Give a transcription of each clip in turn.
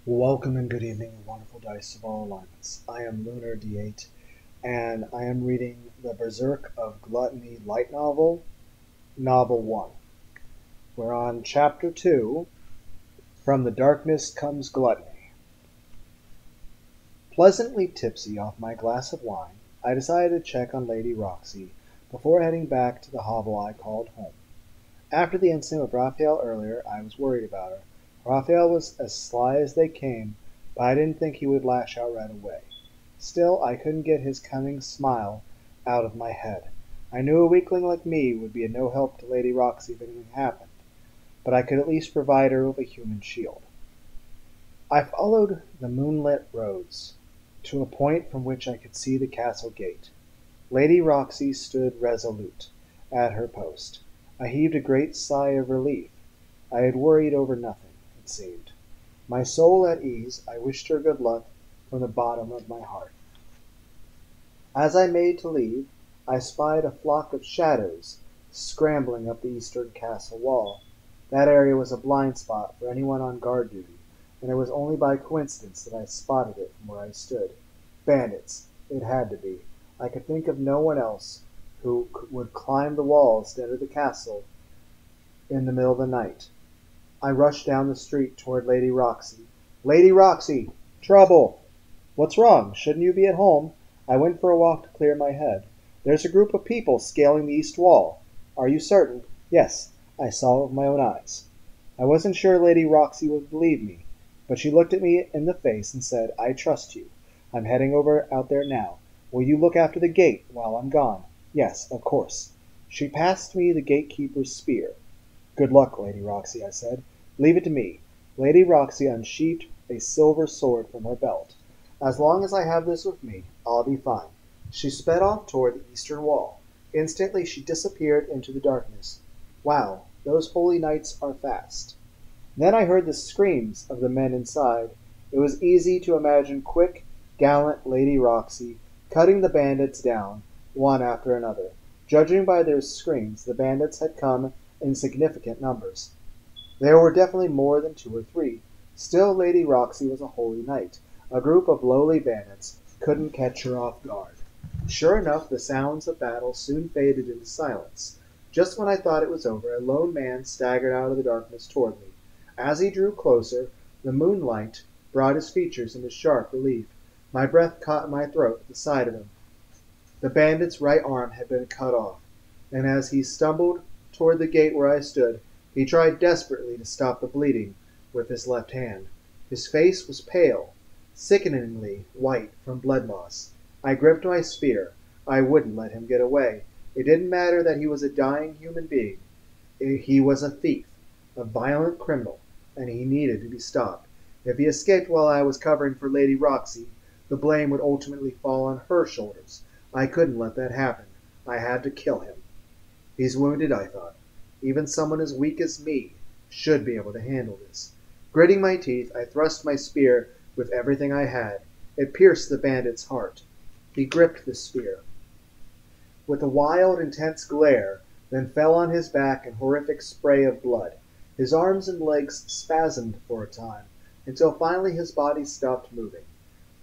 Welcome and good evening, wonderful dice of all alignments. I am Lunar D8, and I am reading the Berserk of Gluttony light novel, Novel 1. We're on Chapter 2, From the Darkness Comes Gluttony. Pleasantly tipsy off my glass of wine, I decided to check on Lady Roxy before heading back to the hovel I called home. After the incident with Raphael earlier, I was worried about her. Raphael was as sly as they came, but I didn't think he would lash out right away. Still, I couldn't get his cunning smile out of my head. I knew a weakling like me would be of no help to Lady Roxy if anything happened, but I could at least provide her with a human shield. I followed the moonlit roads to a point from which I could see the castle gate. Lady Roxy stood resolute at her post. I heaved a great sigh of relief. I had worried over nothing, it seemed. My soul at ease, I wished her good luck from the bottom of my heart. As I made to leave, I spied a flock of shadows scrambling up the eastern castle wall. That area was a blind spot for anyone on guard duty, and it was only by coincidence that I spotted it from where I stood. Bandits. It had to be. I could think of no one else who would climb the walls to enter the castle in the middle of the night. I rushed down the street toward Lady Roxy. Lady Roxy! Trouble! What's wrong? Shouldn't you be at home? I went for a walk to clear my head. There's a group of people scaling the east wall. Are you certain? Yes, I saw it with my own eyes. I wasn't sure Lady Roxy would believe me, but she looked at me in the face and said, I trust you. I'm heading out there now. Will you look after the gate while I'm gone? Yes, of course. She passed me the gatekeeper's spear. Good luck, Lady Roxy, I said. Leave it to me. Lady Roxy unsheathed a silver sword from her belt. As long as I have this with me, I'll be fine. She sped off toward the eastern wall. Instantly she disappeared into the darkness. Wow, those holy knights are fast. Then I heard the screams of the men inside. It was easy to imagine quick, gallant Lady Roxy cutting the bandits down, one after another. Judging by their screams, the bandits had come in significant numbers. There were definitely more than 2 or 3. Still, Lady Roxy was a holy knight. A group of lowly bandits couldn't catch her off guard. Sure enough, the sounds of battle soon faded into silence. Just when I thought it was over, a lone man staggered out of the darkness toward me. As he drew closer, the moonlight brought his features into sharp relief. My breath caught in my throat at the sight of him. The bandit's right arm had been cut off, and as he stumbled toward the gate where I stood, he tried desperately to stop the bleeding with his left hand. His face was pale, sickeningly white from blood loss. I gripped my spear. I wouldn't let him get away. It didn't matter that he was a dying human being. He was a thief, a violent criminal, and he needed to be stopped. If he escaped while I was covering for Lady Roxy, the blame would ultimately fall on her shoulders. I couldn't let that happen. I had to kill him. He's wounded, I thought. Even someone as weak as me should be able to handle this. Gritting my teeth, I thrust my spear with everything I had. It pierced the bandit's heart. He gripped the spear with a wild, intense glare, then fell on his back in horrific spray of blood. His arms and legs spasmed for a time, until finally his body stopped moving.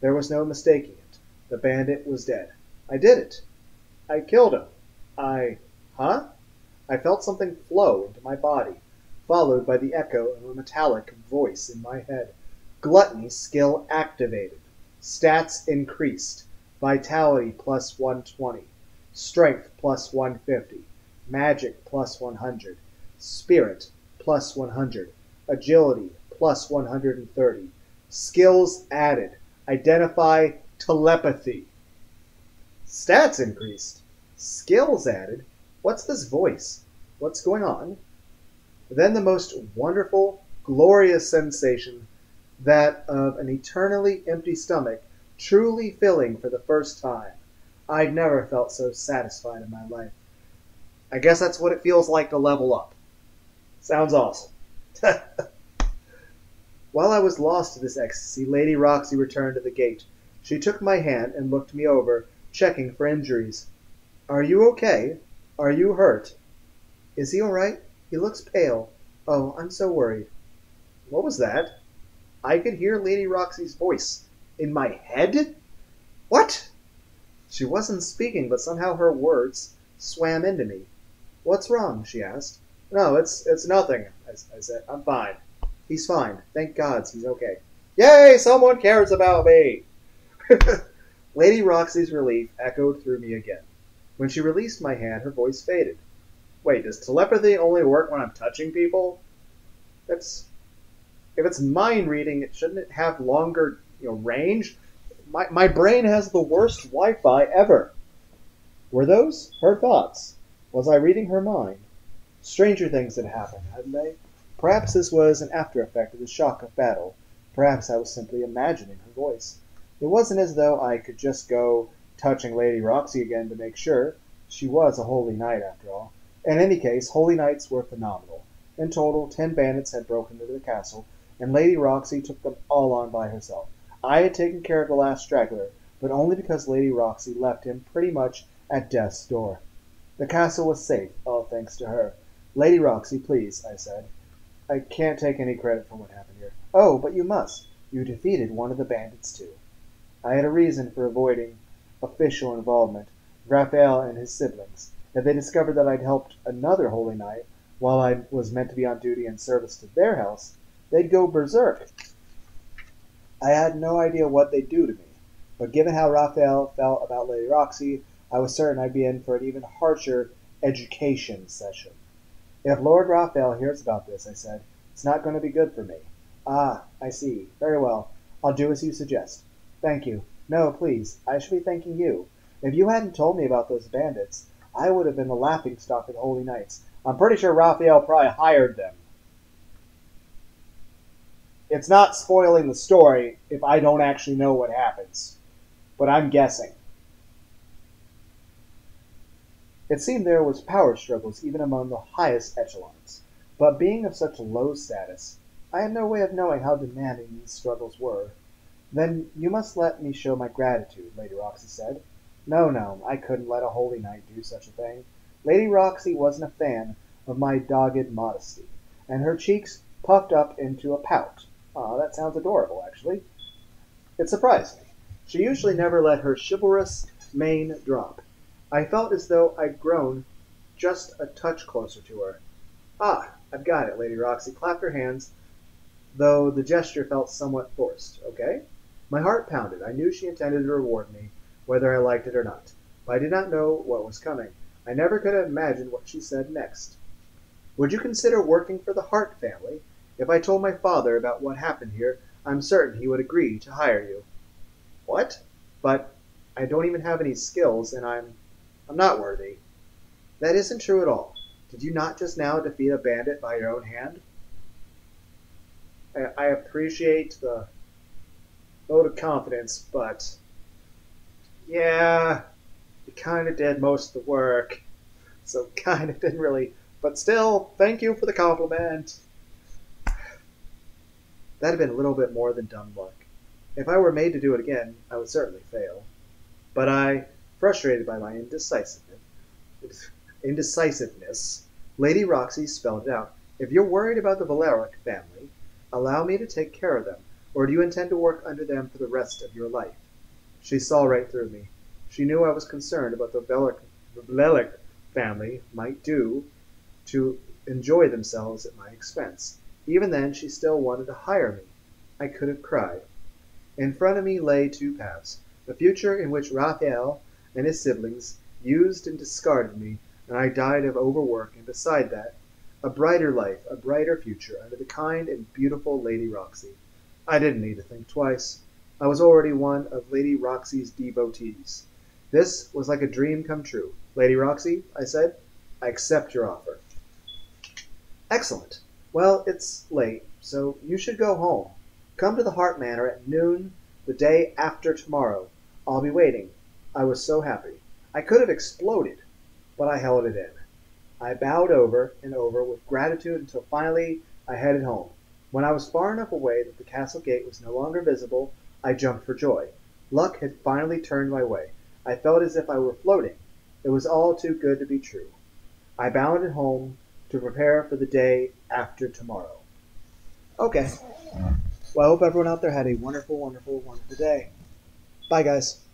There was no mistaking it. The bandit was dead. I did it. I killed him. Huh? I felt something flow into my body, followed by the echo of a metallic voice in my head. Gluttony skill activated. Stats increased. Vitality plus 120. Strength plus 150. Magic plus 100. Spirit plus 100. Agility plus 130. Skills added. Identify telepathy. Stats increased. Skills added. What's this voice? What's going on? Then the most wonderful, glorious sensation, that of an eternally empty stomach, truly filling for the first time. I'd never felt so satisfied in my life. I guess that's what it feels like to level up. Sounds awesome. While I was lost to this ecstasy, Lady Roxy returned to the gate. She took my hand and looked me over, checking for injuries. Are you okay? Are you hurt? Is he all right? He looks pale. Oh, I'm so worried. What was that? I could hear Lady Roxy's voice in my head? What? She wasn't speaking, but somehow her words swam into me. What's wrong? She asked. No, it's nothing, I said. I'm fine. He's fine. Thank God he's okay. Yay, someone cares about me! Lady Roxy's relief echoed through me again. When she released my hand, her voice faded. Wait, does telepathy only work when I'm touching people? If it's mind reading, shouldn't it have longer, range? My brain has the worst Wi-Fi ever. Were those her thoughts? Was I reading her mind? Stranger things had happened, hadn't they? Perhaps this was an after effect of the shock of battle. Perhaps I was simply imagining her voice. It wasn't as though I could just go touching Lady Roxy again to make sure. She was a holy knight, after all. In any case, holy knights were phenomenal. In total, 10 bandits had broken into the castle, and Lady Roxy took them all on by herself. I had taken care of the last straggler, but only because Lady Roxy left him pretty much at death's door. The castle was safe, all thanks to her. Lady Roxy, please, I said. I can't take any credit for what happened here. Oh, but you must. You defeated one of the bandits, too. I had a reason for avoiding official involvement. Raphael and his siblings. If they discovered that I'd helped another holy knight while I was meant to be on duty in service to their house, they'd go berserk. I had no idea what they'd do to me, but given how Raphael felt about Lady Roxy, I was certain I'd be in for an even harsher education session. If Lord Raphael hears about this, I said, it's not going to be good for me. Ah, I see. Very well. I'll do as you suggest. Thank you. No, please. I should be thanking you. If you hadn't told me about those bandits, I would have been the laughingstock of the Holy Knights. I'm pretty sure Raphael probably hired them. It's not spoiling the story if I don't actually know what happens, but I'm guessing. It seemed there was power struggles even among the highest echelons, but being of such low status, I had no way of knowing how demanding these struggles were. Then you must let me show my gratitude, Lady Roxy said. No, I couldn't let a holy knight do such a thing. Lady Roxy wasn't a fan of my dogged modesty, and her cheeks puffed up into a pout. Ah, that sounds adorable, actually. It surprised me. She usually never let her chivalrous mane drop. I felt as though I'd grown just a touch closer to her. Ah, I've got it, Lady Roxy clapped her hands, though the gesture felt somewhat forced. Okay? My heart pounded. I knew she intended to reward me, whether I liked it or not, but I did not know what was coming. I never could have imagined what she said next. Would you consider working for the Hart family? If I told my father about what happened here, I'm certain he would agree to hire you. What? But I don't even have any skills, and I'm not worthy. That isn't true at all. Did you not just now defeat a bandit by your own hand? I appreciate the vote of confidence, but yeah, you kind of did most of the work, so kind of didn't really. But still, thank you for the compliment. That had been a little bit more than dumb luck. If I were made to do it again, I would certainly fail. But I, frustrated by my indecisiveness, Lady Roxy spelled it out. If you're worried about the Berserk family, allow me to take care of them, or do you intend to work under them for the rest of your life? She saw right through me. She knew I was concerned about the Berserk family might do to enjoy themselves at my expense. Even then, she still wanted to hire me. I could have cried. In front of me lay two paths. The future in which Raphael and his siblings used and discarded me, and I died of overwork, and beside that, a brighter life, a brighter future, under the kind and beautiful Lady Roxy. I didn't need to think twice. I was already one of Lady Roxy's devotees. This was like a dream come true. Lady Roxy, I said, I accept your offer. Excellent. Well, it's late, so you should go home. Come to the Hart Manor at noon the day after tomorrow. I'll be waiting. I was so happy. I could have exploded, but I held it in. I bowed over and over with gratitude until finally I headed home. When I was far enough away that the castle gate was no longer visible, I jumped for joy. Luck had finally turned my way. I felt as if I were floating. It was all too good to be true. I bounded home to prepare for the day after tomorrow. Okay. Well, I hope everyone out there had a wonderful, wonderful, wonderful day. Bye, guys.